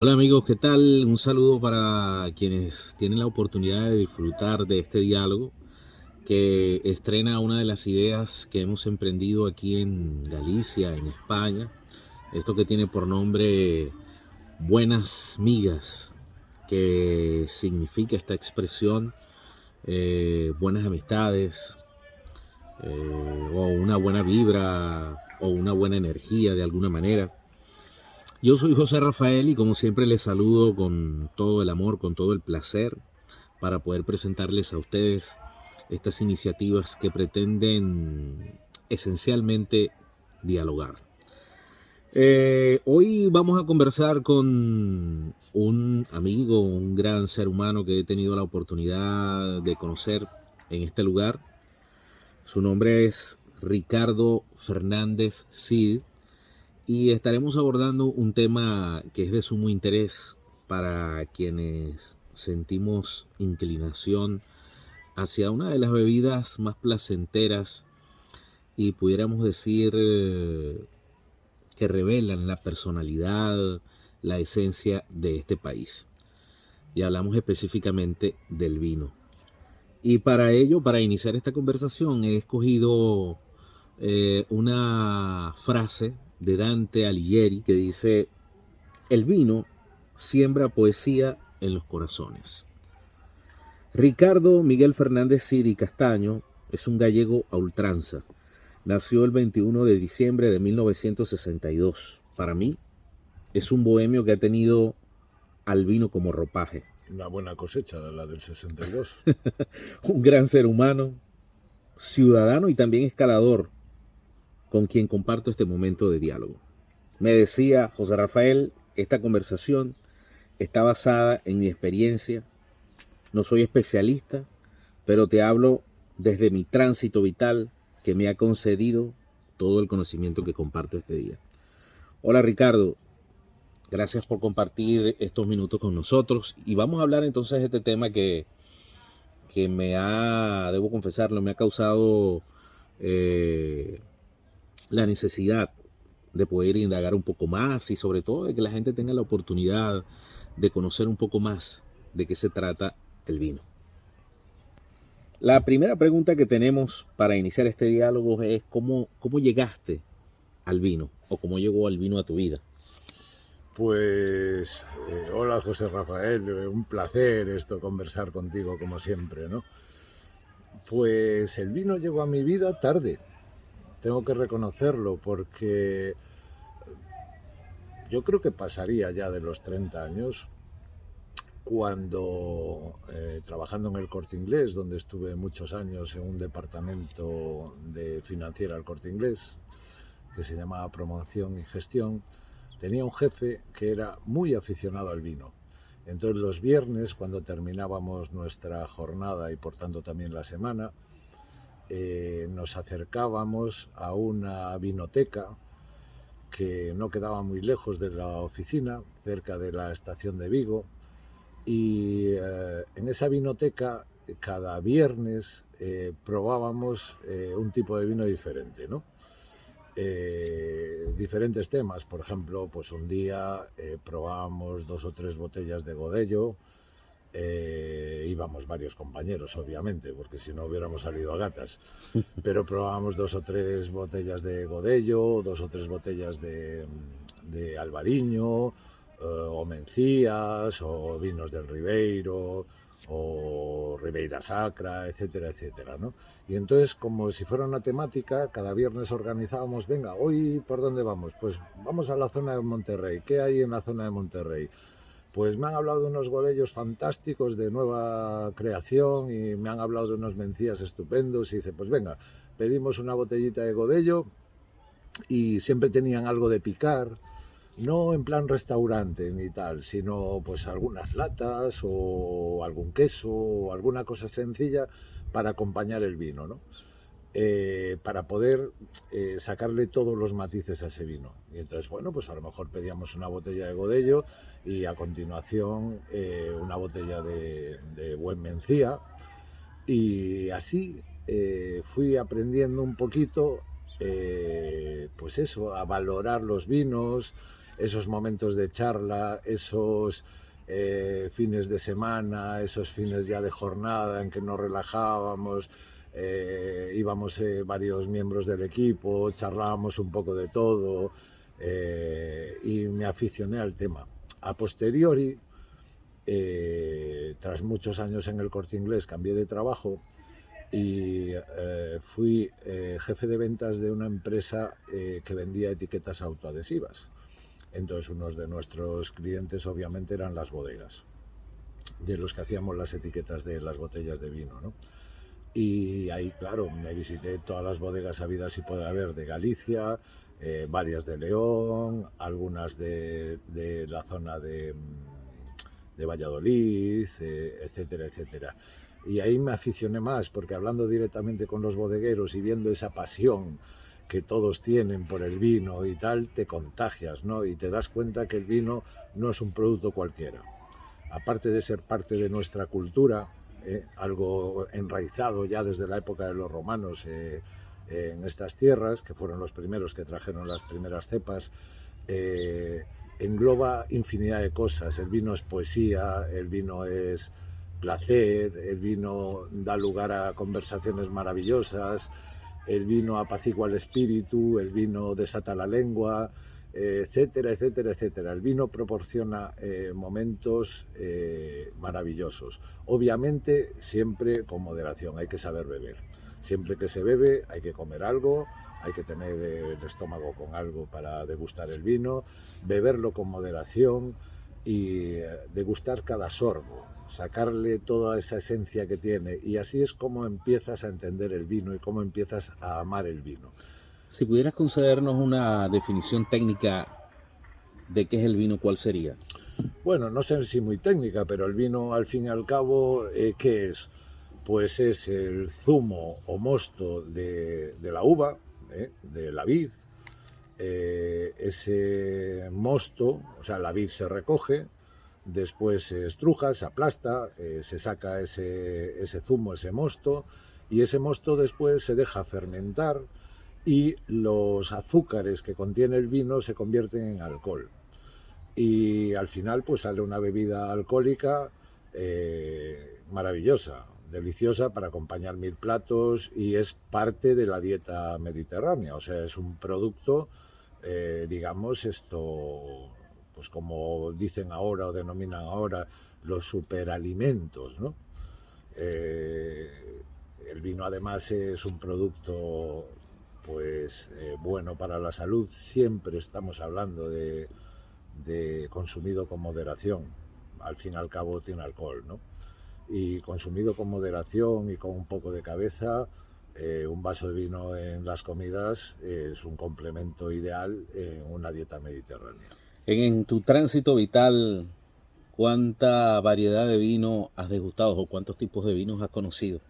Hola amigos, ¿qué tal? Un saludo para quienes tienen la oportunidad de disfrutar de este diálogo que estrena una de las ideas que hemos emprendido aquí en Galicia, en España. Esto que tiene por nombre Buenas Migas, que significa esta expresión, buenas amistades, o una buena vibra, o una buena energía de alguna manera. Yo soy José Rafael y como siempre les saludo con todo el amor, con todo el placer para poder presentarles a ustedes estas iniciativas que pretenden esencialmente dialogar. Hoy vamos a conversar con un amigo, un gran ser humano que he tenido la oportunidad de conocer en este lugar. Su nombre es Ricardo Fernández Cid y estaremos abordando un tema que es de sumo interés para quienes sentimos inclinación hacia una de las bebidas más placenteras y pudiéramos decir que revelan la personalidad, la esencia de este país. Y hablamos específicamente del vino. Y para ello, para iniciar esta conversación, he escogido una frase de Dante Alighieri que dice: el vino siembra poesía en los corazones. Ricardo Miguel Fernández Cid y Castaño es un gallego a ultranza. Nació el 21 de diciembre de 1962. Para mí, es un bohemio que ha tenido al vino como ropaje. Una buena cosecha, la del 62. Un gran ser humano, ciudadano y también escalador, con quien comparto este momento de diálogo. Me decía José Rafael, esta conversación está basada en mi experiencia. No soy especialista, pero te hablo desde mi tránsito vital que me ha concedido todo el conocimiento que comparto este día. Hola Ricardo, gracias por compartir estos minutos con nosotros y vamos a hablar entonces de este tema que debo confesarlo, me ha causado eh, la necesidad de poder indagar un poco más y sobre todo de que la gente tenga la oportunidad de conocer un poco más de qué se trata el vino. La primera pregunta que tenemos para iniciar este diálogo es cómo llegaste al vino o cómo llegó el vino a tu vida. Pues, hola José Rafael, un placer esto conversar contigo como siempre, ¿no? Pues el vino llegó a mi vida tarde, tengo que reconocerlo, porque yo creo que pasaría ya de los 30 años cuando, trabajando en el Corte Inglés, donde estuve muchos años en un departamento de financiera al Corte Inglés, que se llamaba Promoción y Gestión, tenía un jefe que era muy aficionado al vino. Entonces los viernes, cuando terminábamos nuestra jornada y por tanto también la semana, nos acercábamos a una vinoteca que no quedaba muy lejos de la oficina, cerca de la estación de Vigo, y en esa vinoteca cada viernes probábamos un tipo de vino diferente, ¿no? Diferentes temas, por ejemplo, pues un día probábamos 2 o 3 botellas de Godello, íbamos varios compañeros obviamente, porque si no hubiéramos salido a gatas, pero probábamos 2 o 3 botellas de Godello, 2 o 3 botellas de Albariño, o Mencías, o vinos del Ribeiro, o Ribeira Sacra, etcétera, etcétera, ¿no? Y entonces, como si fuera una temática, cada viernes organizábamos, venga, hoy ¿por dónde vamos? Pues vamos a la zona de Monterrey. ¿Qué hay en la zona de Monterrey? Pues me han hablado de unos godellos fantásticos de nueva creación y me han hablado de unos mencías estupendos y dice, pues venga, pedimos una botellita de godello y siempre tenían algo de picar, no en plan restaurante ni tal, sino pues algunas latas o algún queso o alguna cosa sencilla para acompañar el vino, ¿no? Para poder sacarle todos los matices a ese vino. Y entonces, bueno, pues a lo mejor pedíamos una botella de Godello y a continuación una botella de buen Mencía. Y así fui aprendiendo un poquito, pues eso, a valorar los vinos esos momentos de charla, esos fines de semana, esos fines ya de jornada en que nos relajábamos, íbamos varios miembros del equipo, charlábamos un poco de todo, y me aficioné al tema. A posteriori, tras muchos años en el Corte Inglés, cambié de trabajo y fui jefe de ventas de una empresa que vendía etiquetas autoadhesivas. Entonces, unos de nuestros clientes obviamente eran las bodegas, de los que hacíamos las etiquetas de las botellas de vino, ¿no? Y ahí, claro, me visité todas las bodegas habidas y por haber de Galicia, varias de León, algunas de la zona de Valladolid, etcétera, etcétera. Y ahí me aficioné más, porque hablando directamente con los bodegueros y viendo esa pasión que todos tienen por el vino y tal, te contagias, ¿no? Y te das cuenta que el vino no es un producto cualquiera. Aparte de ser parte de nuestra cultura, algo enraizado ya desde la época de los romanos en estas tierras, que fueron los primeros que trajeron las primeras cepas, engloba infinidad de cosas. El vino es poesía, el vino es placer, el vino da lugar a conversaciones maravillosas, el vino apacigua el espíritu, el vino desata la lengua, etcétera, etcétera, etcétera. El vino proporciona momentos maravillosos. Obviamente, siempre con moderación, hay que saber beber. Siempre que se bebe hay que comer algo, hay que tener el estómago con algo para degustar el vino, beberlo con moderación y degustar cada sorbo, sacarle toda esa esencia que tiene, y así es como empiezas a entender el vino y cómo empiezas a amar el vino. Si pudieras concedernos una definición técnica de qué es el vino, ¿cuál sería? Bueno, no sé si muy técnica, pero el vino al fin y al cabo, ¿qué es? Pues es el zumo o mosto de la uva, de la vid. Ese mosto, o sea, la vid se recoge, después se estruja, se aplasta, se saca ese zumo, ese mosto, y ese mosto después se deja fermentar y los azúcares que contiene el vino se convierten en alcohol. Y al final pues sale una bebida alcohólica maravillosa, deliciosa para acompañar 1000 platos, y es parte de la dieta mediterránea. O sea, es un producto, digamos, esto, pues como dicen ahora o denominan ahora, los superalimentos, ¿no? El vino además es un producto pues bueno para la salud. Siempre estamos hablando de consumido con moderación. Al fin y al cabo tiene alcohol, ¿no? Y consumido con moderación y con un poco de cabeza, un vaso de vino en las comidas es un complemento ideal en una dieta mediterránea. En tu tránsito vital, ¿cuánta variedad de vino has degustado o cuántos tipos de vinos has conocido?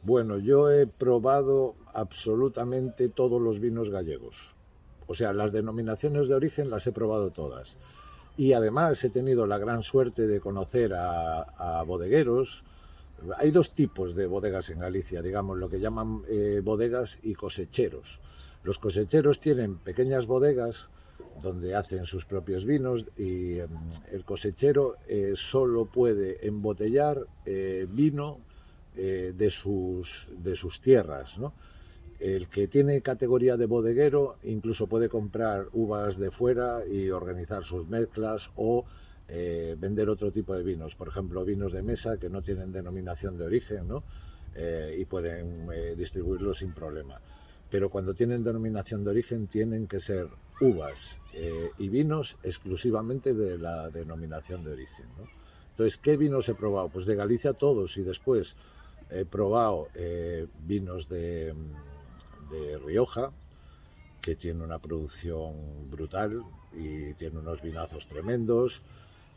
Bueno, yo he probado absolutamente todos los vinos gallegos. O sea, las denominaciones de origen las he probado todas. Y además he tenido la gran suerte de conocer a bodegueros. Hay dos tipos de bodegas en Galicia, digamos, lo que llaman bodegas y cosecheros. Los cosecheros tienen pequeñas bodegas donde hacen sus propios vinos, y el cosechero solo puede embotellar vino de sus tierras, ¿no? El que tiene categoría de bodeguero incluso puede comprar uvas de fuera y organizar sus mezclas, o vender otro tipo de vinos, por ejemplo vinos de mesa que no tienen denominación de origen, ¿no? Y pueden distribuirlos sin problema. Pero cuando tienen denominación de origen tienen que ser uvas y vinos exclusivamente de la denominación de origen, ¿no? Entonces, ¿qué vinos he probado? Pues de Galicia todos, y después he probado vinos de Rioja, que tiene una producción brutal y tiene unos vinazos tremendos.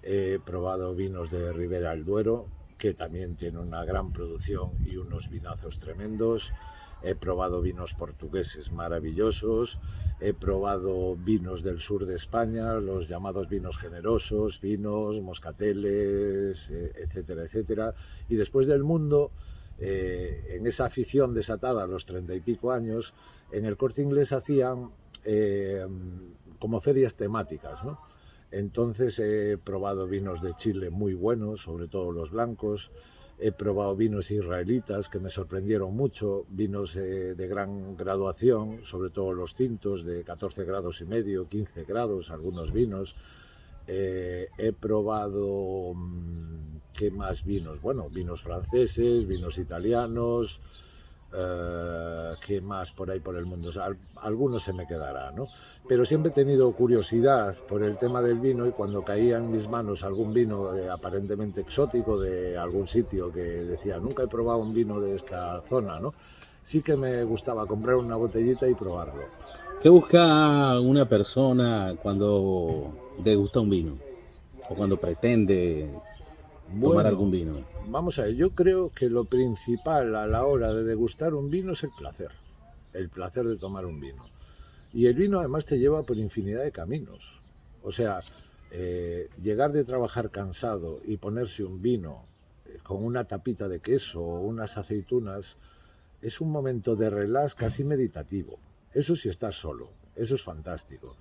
He probado vinos de Ribera del Duero, que también tiene una gran producción y unos vinazos tremendos. He probado vinos portugueses maravillosos. He probado vinos del sur de España, los llamados vinos generosos, finos, moscateles, etcétera, etcétera. Y después del mundo, en esa afición desatada a los 30 y pico años, en el Corte Inglés hacían como ferias temáticas, ¿no? Entonces he probado vinos de Chile muy buenos, sobre todo los blancos. He probado vinos israelitas que me sorprendieron mucho, vinos de gran graduación, sobre todo los tintos de 14 grados y medio, 15 grados, algunos vinos. He probado, ¿qué más vinos? Bueno, vinos franceses, vinos italianos, ¿qué más por ahí por el mundo? O sea, algunos se me quedará, ¿no? Pero siempre he tenido curiosidad por el tema del vino y cuando caía en mis manos algún vino aparentemente exótico de algún sitio que decía, nunca he probado un vino de esta zona, ¿no? Sí que me gustaba comprar una botellita y probarlo. ¿Qué busca una persona cuando degusta un vino o cuando pretende tomar algún Bueno, vino? vamos a ver, yo creo que lo principal a la hora de degustar un vino es el placer de tomar un vino. Y el vino además te lleva por infinidad de caminos. O sea, llegar de trabajar cansado y ponerse un vino con una tapita de queso o unas aceitunas es un momento de relax casi meditativo. Eso si estás solo, eso es fantástico.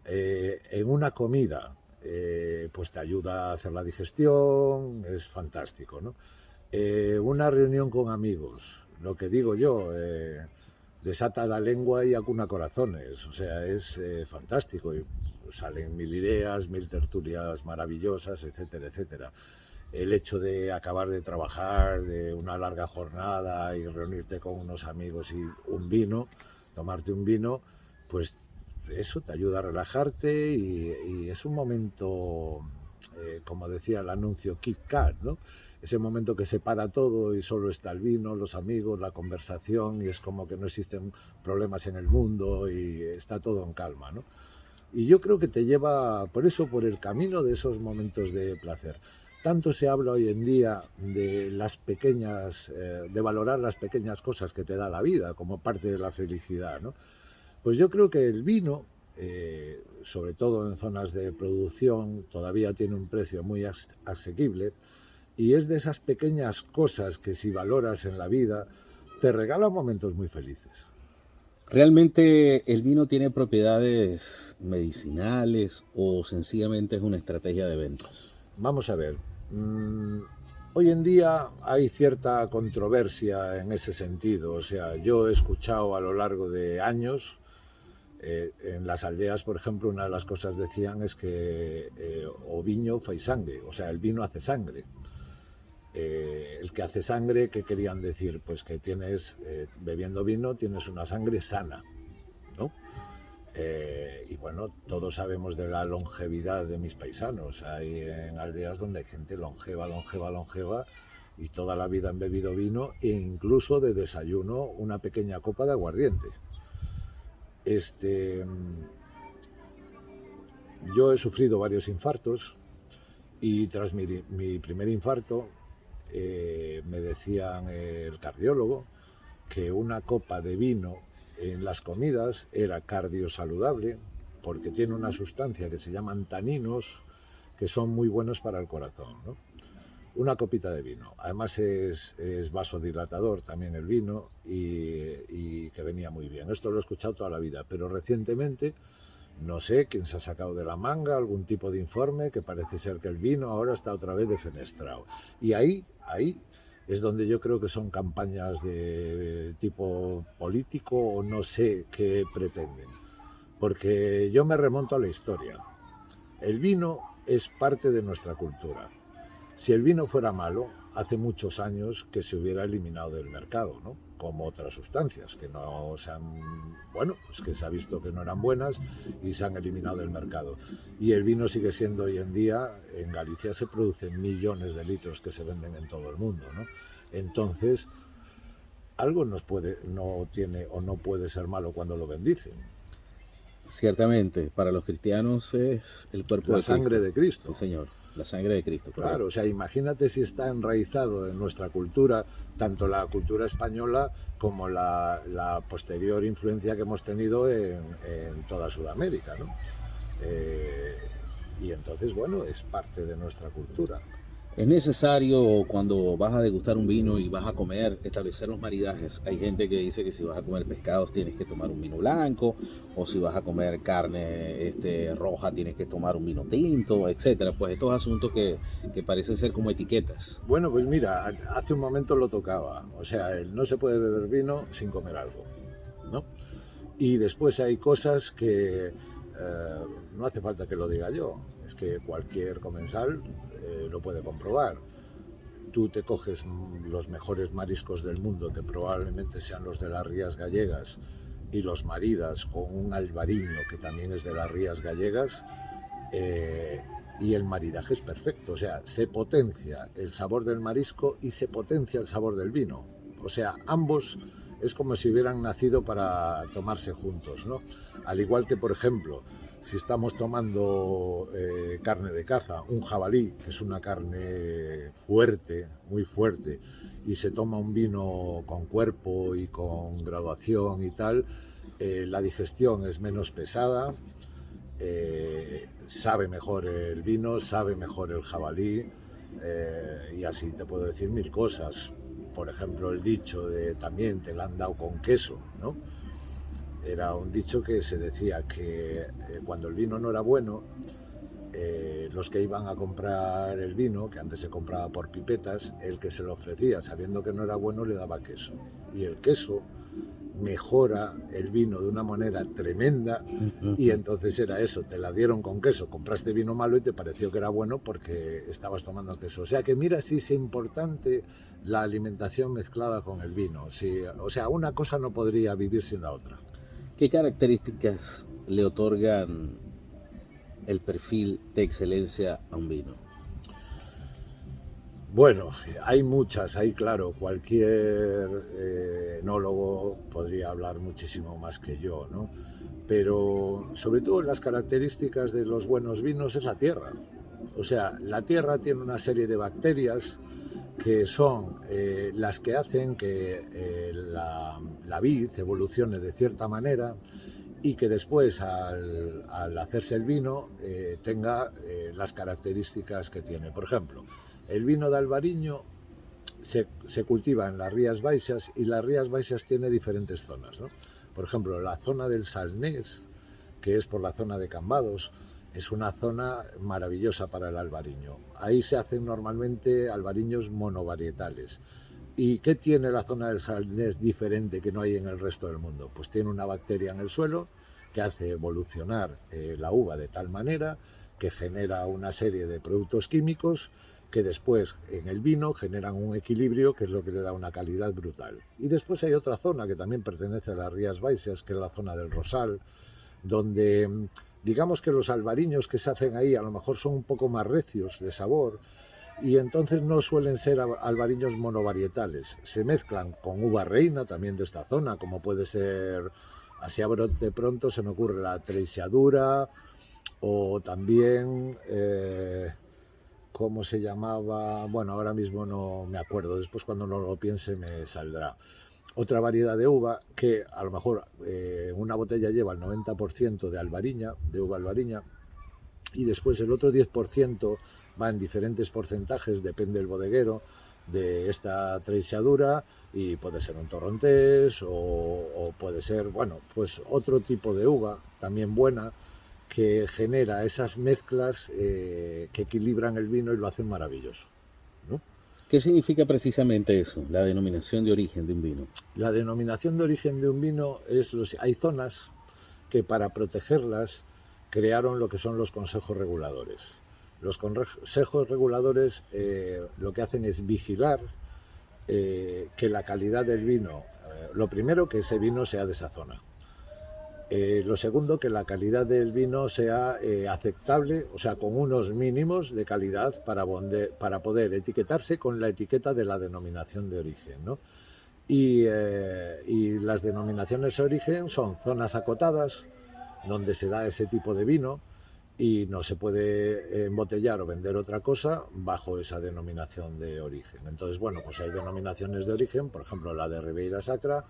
En una comida, pues te ayuda a hacer la digestión, es fantástico, ¿no? Una reunión con amigos, lo que digo yo, desata la lengua y acuna corazones, o sea, es fantástico. Y salen mil ideas, mil tertulias maravillosas, etcétera, etcétera. El hecho de acabar de trabajar, de una larga jornada y reunirte con unos amigos y un vino, tomarte un vino, pues eso te ayuda a relajarte y es un momento, como decía el anuncio, Kit Kat, ¿no? Ese momento que se para todo y solo está el vino, los amigos, la conversación y es como que no existen problemas en el mundo y está todo en calma, ¿no? Y yo creo que te lleva, por eso, por el camino de esos momentos de placer. Tanto se habla hoy en día de las pequeñas, de valorar las pequeñas cosas que te da la vida como parte de la felicidad, ¿no? Pues yo creo que el vino, sobre todo en zonas de producción, todavía tiene un precio muy asequible y es de esas pequeñas cosas que si valoras en la vida te regalan momentos muy felices. ¿Realmente el vino tiene propiedades medicinales o sencillamente es una estrategia de ventas? Vamos a ver, hoy en día hay cierta controversia en ese sentido, o sea, yo he escuchado a lo largo de años, en las aldeas, por ejemplo, una de las cosas decían es que o viño fai sangue, o sea, el vino hace sangre. El que hace sangre, ¿qué querían decir? Pues que tienes, bebiendo vino, tienes una sangre sana, ¿no? Y bueno, todos sabemos de la longevidad de mis paisanos. Hay en aldeas donde hay gente longeva, longeva, longeva, y toda la vida han bebido vino e incluso de desayuno una pequeña copa de aguardiente. Yo he sufrido varios infartos y tras mi primer infarto me decían el cardiólogo que una copa de vino en las comidas era cardiosaludable porque tiene una sustancia que se llaman taninos que son muy buenos para el corazón, ¿no? Una copita de vino. Además es vasodilatador también el vino y que venía muy bien. Esto lo he escuchado toda la vida, pero recientemente no sé quién se ha sacado de la manga algún tipo de informe que parece ser que el vino ahora está otra vez defenestrado. Y ahí es donde yo creo que son campañas de tipo político o no sé qué pretenden. Porque yo me remonto a la historia. El vino es parte de nuestra cultura. Si el vino fuera malo, hace muchos años que se hubiera eliminado del mercado, ¿no? Como otras sustancias que no se han, bueno, pues que se ha visto que no eran buenas y se han eliminado del mercado. Y el vino sigue siendo hoy en día, en Galicia se producen millones de litros que se venden en todo el mundo, ¿no? Entonces, algo no tiene o no puede ser malo cuando lo bendicen. Ciertamente, para los cristianos es el cuerpo La de Cristo. sangre de Cristo. Sí, señor, la sangre de Cristo. Claro, Correcto. o sea, imagínate si está enraizado en nuestra cultura, tanto la cultura española como la posterior influencia que hemos tenido en toda Sudamérica, ¿no? Y entonces, bueno, es parte de nuestra cultura. Es necesario cuando vas a degustar un vino y vas a comer, establecer los maridajes. Hay gente que dice que si vas a comer pescados tienes que tomar un vino blanco, o si vas a comer carne roja tienes que tomar un vino tinto, etcétera. Pues estos asuntos que parecen ser como etiquetas. Bueno, pues mira, hace un momento lo tocaba. O sea, no se puede beber vino sin comer algo, ¿no? Y después hay cosas que no hace falta que lo diga yo, es que cualquier comensal lo puede comprobar. Tú te coges los mejores mariscos del mundo, que probablemente sean los de las Rías Gallegas, y los maridas con un albariño, que también es de las Rías Gallegas, y el maridaje es perfecto. O sea, se potencia el sabor del marisco y se potencia el sabor del vino. O sea, ambos es como si hubieran nacido para tomarse juntos, ¿no? Al igual que, por ejemplo, si estamos tomando carne de caza, un jabalí, que es una carne fuerte, muy fuerte, y se toma un vino con cuerpo y con graduación y tal, la digestión es menos pesada, sabe mejor el vino, sabe mejor el jabalí, y así te puedo decir mil cosas. Por ejemplo, el dicho de también te la han dado con queso, ¿no? Era un dicho que se decía que cuando el vino no era bueno, los que iban a comprar el vino, que antes se compraba por pipetas, el que se lo ofrecía sabiendo que no era bueno le daba queso. Y el queso mejora el vino de una manera tremenda, y entonces era eso, te la dieron con queso, compraste vino malo y te pareció que era bueno porque estabas tomando queso. O sea que mira si es importante la alimentación mezclada con el vino. Sí, o sea, una cosa no podría vivir sin la otra. ¿Qué características le otorgan el perfil de excelencia a un vino? Bueno, hay muchas, hay claro, cualquier enólogo podría hablar muchísimo más que yo, ¿no? Pero sobre todo las características de los buenos vinos es la tierra. O sea, la tierra tiene una serie de bacterias que son las que hacen que la vid evolucione de cierta manera, y que después al hacerse el vino tenga las características que tiene. Por ejemplo, el vino de Albariño se cultiva en las Rías Baixas, y las Rías Baixas tiene diferentes zonas, ¿no? Por ejemplo, la zona del Salnés, que es por la zona de Cambados, es una zona maravillosa para el albariño. Ahí se hacen normalmente albariños monovarietales. ¿Y qué tiene la zona del Salnés diferente que no hay en el resto del mundo? Pues tiene una bacteria en el suelo que hace evolucionar la uva de tal manera que genera una serie de productos químicos que después en el vino generan un equilibrio que es lo que le da una calidad brutal. Y después hay otra zona que también pertenece a las Rías Baixas, que es la zona del Rosal, donde digamos que los albariños que se hacen ahí a lo mejor son un poco más recios de sabor, y entonces no suelen ser albariños monovarietales. Se mezclan con uva reina también de esta zona, como puede ser, así de pronto se me ocurre la Treixadura, o también ¿cómo se llamaba? Bueno, ahora mismo no me acuerdo, después cuando no lo piense me saldrá. Otra variedad de uva que a lo mejor una botella lleva el 90% de albariña, de uva albariña, y después el otro 10% va en diferentes porcentajes, depende del bodeguero, de esta treixadura, y puede ser un torrontés o puede ser, bueno, pues otro tipo de uva también buena, que genera esas mezclas que equilibran el vino y lo hacen maravilloso, ¿no? ¿Qué significa precisamente eso, la denominación de origen de un vino? La denominación de origen de un vino es hay zonas que para protegerlas crearon lo que son los consejos reguladores. Los consejos reguladores lo que hacen es vigilar que la calidad del vino, lo primero, que ese vino sea de esa zona. Lo segundo, que la calidad del vino sea aceptable, o sea, con unos mínimos de calidad para poder etiquetarse con la etiqueta de la denominación de origen, ¿no? Y las denominaciones de origen son zonas acotadas donde se da ese tipo de vino, y no se puede embotellar o vender otra cosa bajo esa denominación de origen. Entonces, bueno, pues hay denominaciones de origen, por ejemplo la de Ribeira Sacra,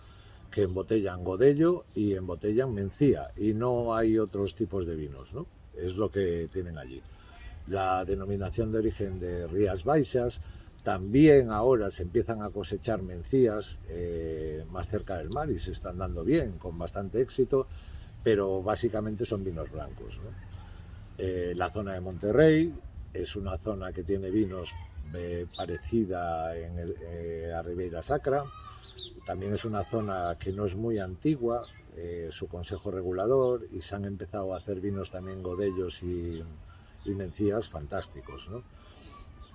que embotellan Godello y embotellan Mencía, y no hay otros tipos de vinos, ¿no? Es lo que tienen allí. la denominación de origen de Rías Baixas. También ahora se empiezan a cosechar mencías más cerca del mar y se están dando bien, con bastante éxito, pero básicamente son vinos blancos, ¿no? La zona de Monterrey es una zona que tiene vinos parecida a Ribeira Sacra. También es una zona que no es muy antigua, su consejo regulador, y se han empezado a hacer vinos también godellos y mencías fantásticos, ¿no?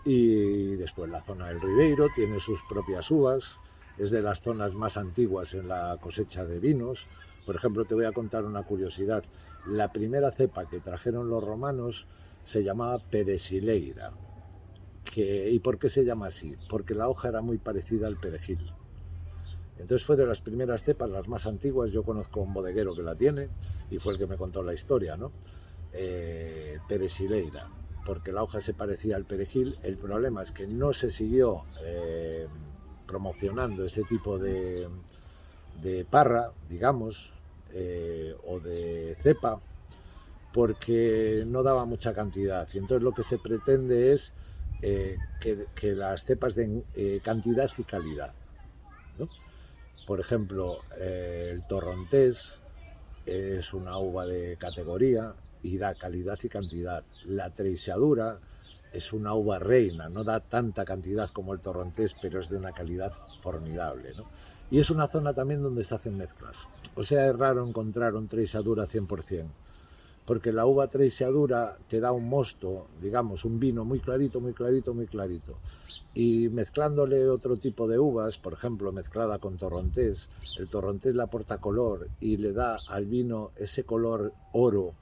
Y después la zona del Ribeiro tiene sus propias uvas, es de las zonas más antiguas en la cosecha de vinos. Por ejemplo, te voy a contar una curiosidad. La primera cepa que trajeron los romanos se llamaba Peresileira. ¿Y por qué se llama así? Porque la hoja era muy parecida al perejil. Entonces fue de las primeras cepas, las más antiguas. Yo conozco a un bodeguero que la tiene y fue el que me contó la historia, ¿no? Peresileira, porque la hoja se parecía al perejil. El problema es que no se siguió promocionando ese tipo de parra, digamos, o de cepa, porque no daba mucha cantidad. Y entonces lo que se pretende es que las cepas den cantidad y calidad, ¿no? Por ejemplo, el torrontés es una uva de categoría y da calidad y cantidad. La treixadura es una uva reina, no da tanta cantidad como el torrontés, pero es de una calidad formidable, ¿no? Y es una zona también donde se hacen mezclas. O sea, es raro encontrar un treixadura 100%, porque la uva treixadura te da un mosto, digamos, un vino muy clarito, muy clarito, muy clarito. Y mezclándole otro tipo de uvas, por ejemplo, mezclada con torrontés, el torrontés le aporta color y le da al vino ese color oro,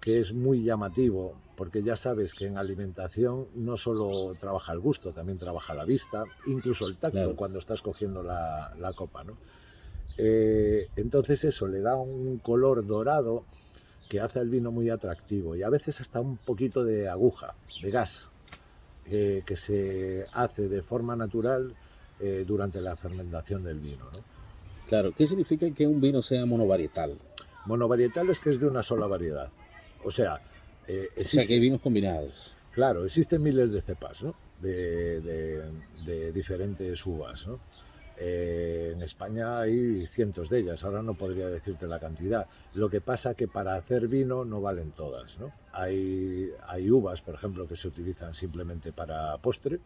que es muy llamativo, porque ya sabes que en alimentación no solo trabaja el gusto, también trabaja la vista, incluso el tacto, claro, cuando estás cogiendo la copa, ¿no? Entonces eso le da un color dorado que hace el vino muy atractivo, y a veces hasta un poquito de aguja, de gas, que se hace de forma natural durante la fermentación del vino, ¿no? Claro, ¿qué significa que un vino sea monovarietal? Monovarietal es que es de una sola variedad. O sea, que hay vinos combinados. Claro, existen miles de cepas, ¿no? de diferentes uvas, ¿no? En España hay cientos de ellas, ahora no podría decirte la cantidad. Lo que pasa que para hacer vino no valen todas, ¿no? Hay uvas, por ejemplo, que se utilizan simplemente para postre,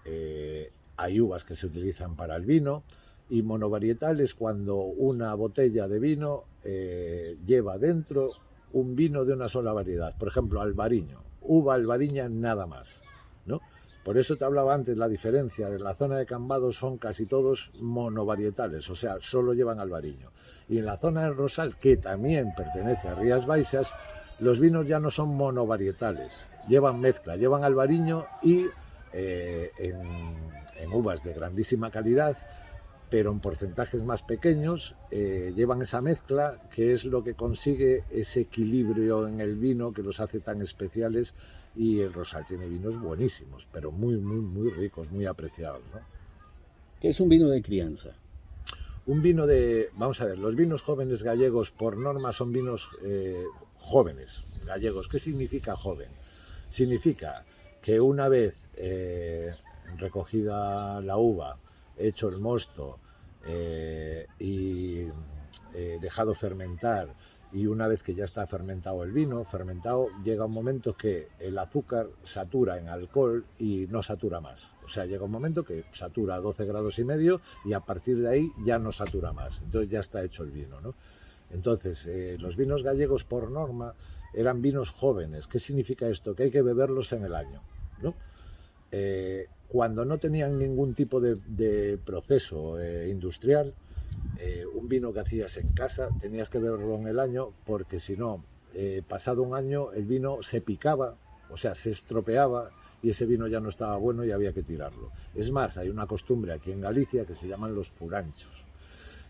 ¿eh? Hay uvas que se utilizan para el vino, y monovarietal es cuando una botella de vino lleva dentro un vino de una sola variedad. Por ejemplo, albariño, uva albariña nada más, ¿no? Por eso te hablaba antes la diferencia. En la zona de Cambados son casi todos monovarietales, o sea, solo llevan albariño. Y en la zona del Rosal, que también pertenece a Rías Baixas, los vinos ya no son monovarietales, llevan mezcla, llevan albariño y en uvas de grandísima calidad, pero en porcentajes más pequeños, llevan esa mezcla, que es lo que consigue ese equilibrio en el vino que los hace tan especiales. Y el Rosal tiene vinos buenísimos, pero muy, muy, muy ricos, muy apreciados, ¿no? ¿Qué es un vino de crianza? Un vino de... Vamos a ver, los vinos jóvenes gallegos por norma son vinos jóvenes gallegos. ¿Qué significa joven? Significa que una vez recogida la uva, hecho el mosto y dejado fermentar, y una vez que ya está fermentado el vino, llega un momento que el azúcar satura en alcohol y no satura más. O sea, llega un momento que satura a 12 grados y medio y a partir de ahí ya no satura más. Entonces ya está hecho el vino, ¿no? Entonces, los vinos gallegos por norma eran vinos jóvenes. ¿Qué significa esto? Que hay que beberlos en el año, ¿no? Cuando no tenían ningún tipo de proceso industrial, un vino que hacías en casa tenías que beberlo en el año, porque si no, pasado un año el vino se picaba, o sea, se estropeaba, y ese vino ya no estaba bueno y había que tirarlo. Es más, hay una costumbre aquí en Galicia que se llaman los furanchos,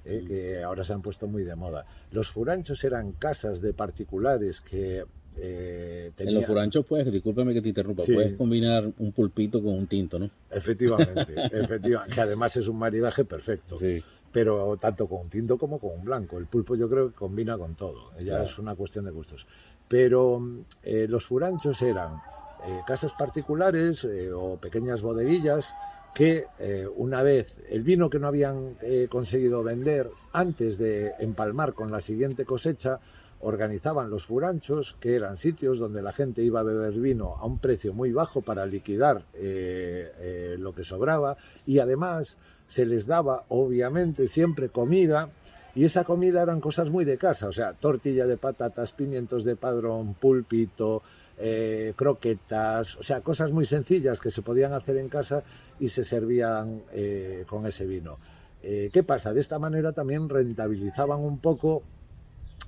que ahora se han puesto muy de moda. Los furanchos eran casas de particulares que en los furanchos, pues, discúlpame que te interrumpa, sí, puedes combinar un pulpito con un tinto, ¿no? Efectivamente, que además es un maridaje perfecto. Sí. Pero tanto con un tinto como con un blanco. El pulpo yo creo que combina con todo. Ya claro, es una cuestión de gustos. Pero los furanchos eran casas particulares o pequeñas bodeguillas que una vez el vino que no habían conseguido vender antes de empalmar con la siguiente cosecha, organizaban los furanchos, que eran sitios donde la gente iba a beber vino a un precio muy bajo para liquidar lo que sobraba, y además se les daba obviamente siempre comida, y esa comida eran cosas muy de casa, o sea, tortilla de patatas, pimientos de padrón, pulpito, croquetas, o sea, cosas muy sencillas que se podían hacer en casa y se servían con ese vino. ¿Qué pasa? De esta manera también rentabilizaban un poco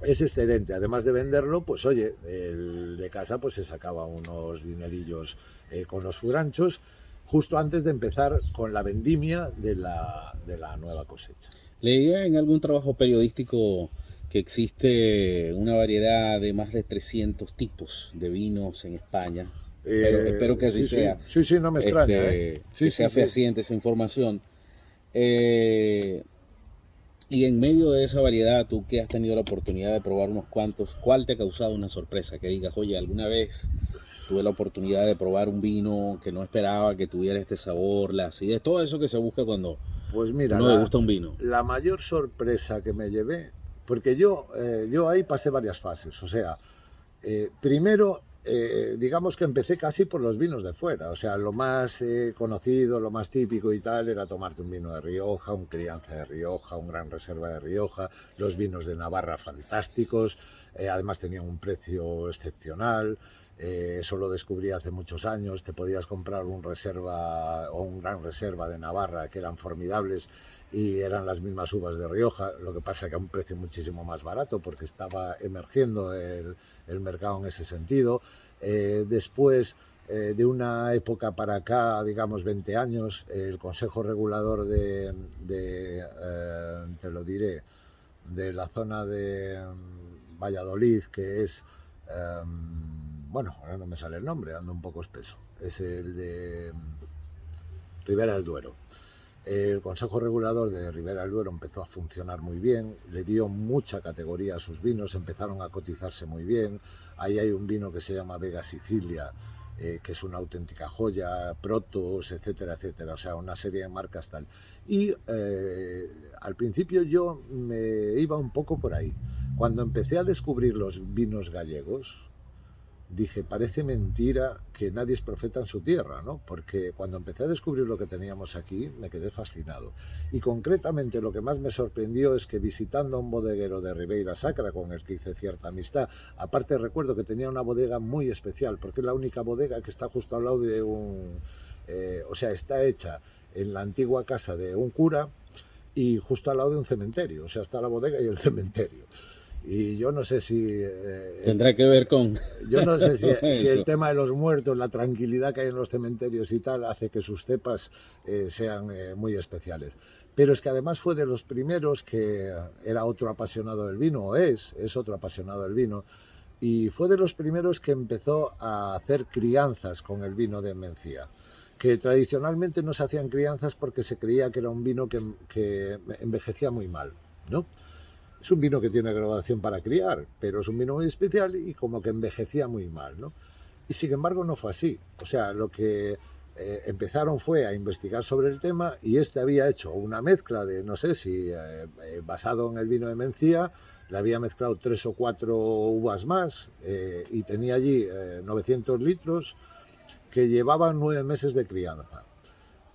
ese excedente. Además de venderlo, pues oye, el de casa pues se sacaba unos dinerillos con los furanchos justo antes de empezar con la vendimia de la nueva cosecha. Leía en algún trabajo periodístico que existe una variedad de más de 300 tipos de vinos en España. Pero espero que así sea. Sí, no me extraña. Que sea fehaciente esa información. Y en medio de esa variedad, tú que has tenido la oportunidad de probar unos cuantos, ¿cuál te ha causado una sorpresa? Que digas, oye, alguna vez tuve la oportunidad de probar un vino que no esperaba que tuviera este sabor, la acidez, todo eso que se busca cuando pues mira, uno degusta un vino. La mayor sorpresa que me llevé, porque yo ahí pasé varias fases, o sea, primero, digamos que empecé casi por los vinos de fuera, o sea, lo más conocido, lo más típico y tal, era tomarte un vino de Rioja, un crianza de Rioja, un gran reserva de Rioja, los vinos de Navarra fantásticos, además tenían un precio excepcional. Eso lo descubrí hace muchos años, te podías comprar un reserva o un gran reserva de Navarra que eran formidables y eran las mismas uvas de Rioja, lo que pasa que a un precio muchísimo más barato porque estaba emergiendo el mercado en ese sentido. Después de una época para acá, digamos 20 años, el Consejo Regulador te lo diré, de la zona de Valladolid, que es... bueno, ahora no me sale el nombre, ando un poco espeso. Es el de Ribera del Duero. El Consejo Regulador de Ribera del Duero empezó a funcionar muy bien, le dio mucha categoría a sus vinos, empezaron a cotizarse muy bien. Ahí hay un vino que se llama Vega Sicilia, que es una auténtica joya, Protos, etcétera, etcétera, o sea, una serie de marcas tal. Y al principio yo me iba un poco por ahí. Cuando empecé a descubrir los vinos gallegos, dije, parece mentira que nadie es profeta en su tierra, ¿no? Porque cuando empecé a descubrir lo que teníamos aquí, me quedé fascinado. Y concretamente lo que más me sorprendió es que visitando a un bodeguero de Ribeira Sacra, con el que hice cierta amistad, aparte recuerdo que tenía una bodega muy especial, porque es la única bodega que está justo al lado de o sea, está hecha en la antigua casa de un cura y justo al lado de un cementerio, o sea, está la bodega y el cementerio. Y yo no sé si... tendrá que ver con... Yo no sé si el tema de los muertos, la tranquilidad que hay en los cementerios y tal, hace que sus cepas sean muy especiales. Pero es que además fue de los primeros que era otro apasionado del vino, o es otro apasionado del vino, y fue de los primeros que empezó a hacer crianzas con el vino de Mencía, que tradicionalmente no se hacían crianzas porque se creía que era un vino que envejecía muy mal, ¿no? Es un vino que tiene graduación para criar, pero es un vino muy especial y como que envejecía muy mal, ¿no? Y sin embargo no fue así. O sea, lo que empezaron fue a investigar sobre el tema y este había hecho una mezcla de, no sé si basado en el vino de Mencía, le había mezclado 3 o 4 uvas más y tenía allí 900 litros que llevaban 9 meses de crianza.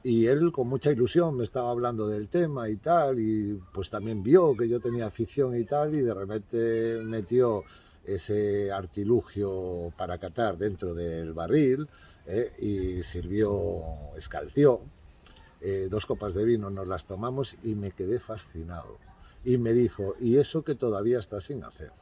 Y él con mucha ilusión me estaba hablando del tema y tal, y pues también vio que yo tenía afición y tal, y de repente metió ese artilugio para catar dentro del barril y sirvió, escalció, 2 copas de vino, nos las tomamos y me quedé fascinado. Y me dijo, ¿y eso que todavía está sin hacer?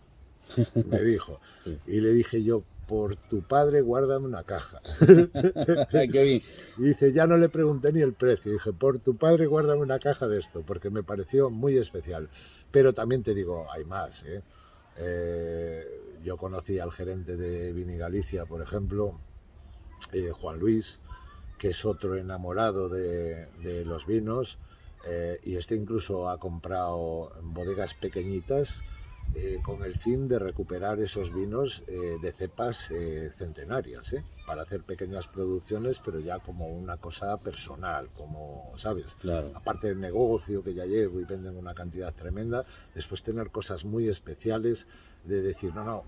Me dijo. Sí. Y le dije yo, por tu padre, guárdame una caja. Qué bien. Y dice, ya no le pregunté ni el precio. Y dije, por tu padre, guárdame una caja de esto, porque me pareció muy especial. Pero también te digo, hay más. Yo conocí al gerente de Vini Galicia, por ejemplo, Juan Luis, que es otro enamorado de los vinos, y este incluso ha comprado bodegas pequeñitas con el fin de recuperar esos vinos de cepas centenarias, para hacer pequeñas producciones, pero ya como una cosa personal, como, ¿sabes? Claro. Aparte del negocio que ya llevo y venden una cantidad tremenda, después tener cosas muy especiales de decir, no,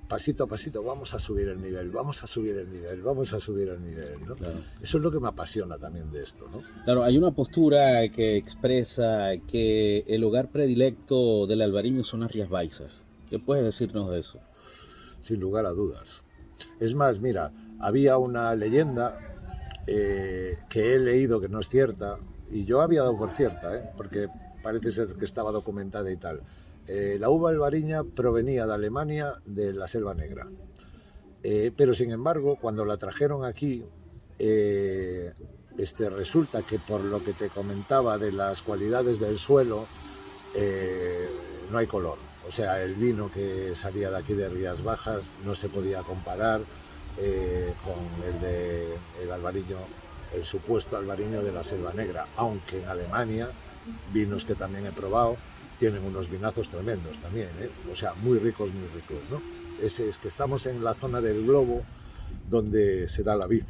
pasito a pasito vamos a subir el nivel, vamos a subir el nivel, vamos a subir el nivel, ¿no? Claro. Eso es lo que me apasiona también de esto, ¿no? Claro, hay una postura que expresa que el hogar predilecto del albariño son las Rías Baixas. ¿Qué puedes decirnos de eso? Sin lugar a dudas. Es más, mira, había una leyenda que he leído que no es cierta, y yo había dado por cierta, porque parece ser que estaba documentada y tal. La uva albariña provenía de Alemania, de la Selva Negra. Pero sin embargo, cuando la trajeron aquí, resulta que por lo que te comentaba de las cualidades del suelo, no hay color. O sea, el vino que salía de aquí de Rías Bajas no se podía comparar con el albariño, el supuesto albariño de la Selva Negra, aunque en Alemania, vinos que también he probado, tienen unos vinazos tremendos también, o sea, muy ricos, ¿no? Es que estamos en la zona del globo donde se da la vid.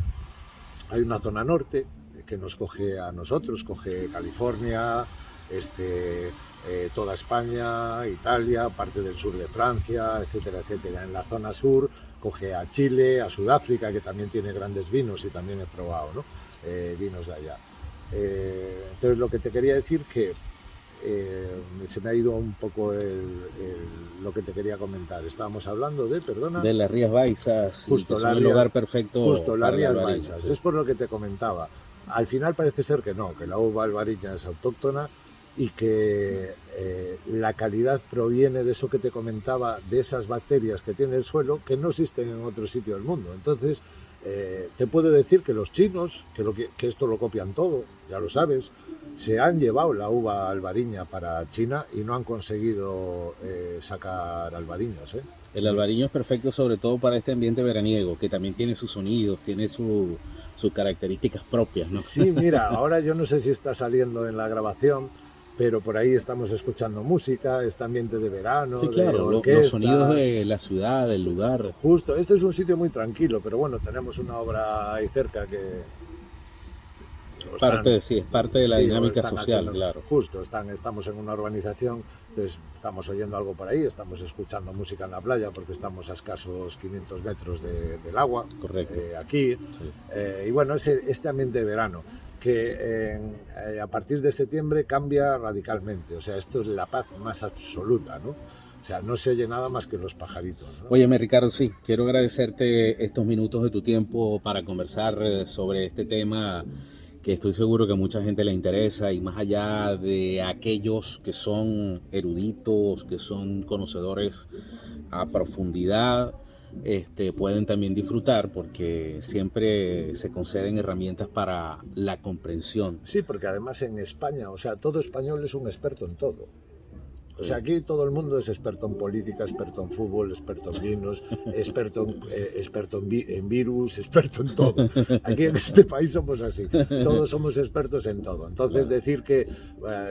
Hay una zona norte que nos coge a nosotros, coge California, toda España, Italia, parte del sur de Francia, etcétera, etcétera. En la zona sur coge a Chile, a Sudáfrica, que también tiene grandes vinos y también he probado, ¿no? Vinos de allá. Entonces lo que te quería decir que se me ha ido un poco lo que te quería comentar. Estábamos hablando de las Rías Baixas, justo, que son el lugar perfecto justo, las para Rías el albariño. Baixas. Sí. Es por lo que te comentaba. Al final parece ser que no, que la uva albariña es autóctona y que la calidad proviene de eso que te comentaba, de esas bacterias que tiene el suelo que no existen en otro sitio del mundo. Entonces, te puedo decir que los chinos, que esto lo copian todo, ya lo sabes, se han llevado la uva albariña para China y no han conseguido sacar albariños. El albariño es perfecto sobre todo para este ambiente veraniego, que también tiene sus sonidos, tiene sus características propias, ¿no? Sí, mira, ahora yo no sé si está saliendo en la grabación, pero por ahí estamos escuchando música, este ambiente de verano. Sí, claro, los sonidos de la ciudad, del lugar. Justo, este es un sitio muy tranquilo, pero bueno, tenemos una obra ahí cerca que... es parte de la dinámica social, claro. Justo, estamos en una urbanización, entonces estamos oyendo algo por ahí, estamos escuchando música en la playa porque estamos a escasos 500 metros del agua. Correcto. Aquí. Sí. Y bueno, este ambiente de verano, que a partir de septiembre cambia radicalmente, o sea, esto es la paz más absoluta, ¿no? O sea, no se oye nada más que los pajaritos, ¿no? Óyeme, Ricardo, sí, quiero agradecerte estos minutos de tu tiempo para conversar sobre este tema que estoy seguro que a mucha gente le interesa, y más allá de aquellos que son eruditos, que son conocedores a profundidad, pueden también disfrutar, porque siempre se conceden herramientas para la comprensión. Sí, porque además en España, o sea, todo español es un experto en todo. O sea, aquí todo el mundo es experto en política, experto en fútbol, experto en vinos, experto en virus, experto en todo. Aquí en este país somos así, todos somos expertos en todo. Entonces decir que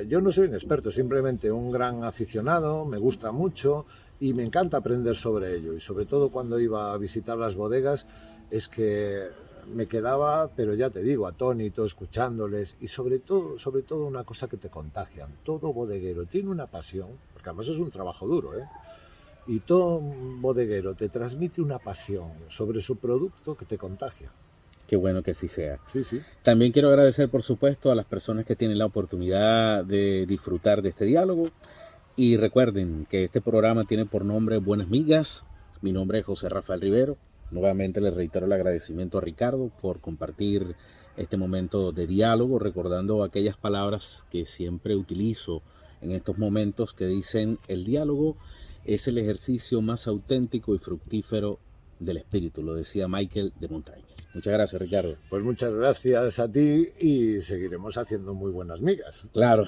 yo no soy un experto, simplemente un gran aficionado, me gusta mucho y me encanta aprender sobre ello. Y sobre todo cuando iba a visitar las bodegas, es que me quedaba, pero ya te digo, atónito, escuchándoles, y sobre todo una cosa que te contagian. Todo bodeguero tiene una pasión, porque además es un trabajo duro, y todo bodeguero te transmite una pasión sobre su producto que te contagia. Qué bueno que así sea. Sí, sí. También quiero agradecer, por supuesto, a las personas que tienen la oportunidad de disfrutar de este diálogo, y recuerden que este programa tiene por nombre Buenas Migas. Mi nombre es José Rafael Rivero. Nuevamente les reitero el agradecimiento a Ricardo por compartir este momento de diálogo, recordando aquellas palabras que siempre utilizo en estos momentos, que dicen: el diálogo es el ejercicio más auténtico y fructífero del espíritu. Lo decía Michael de Montaigne. Muchas gracias, Ricardo. Pues muchas gracias a ti y seguiremos haciendo muy buenas migas. Claro.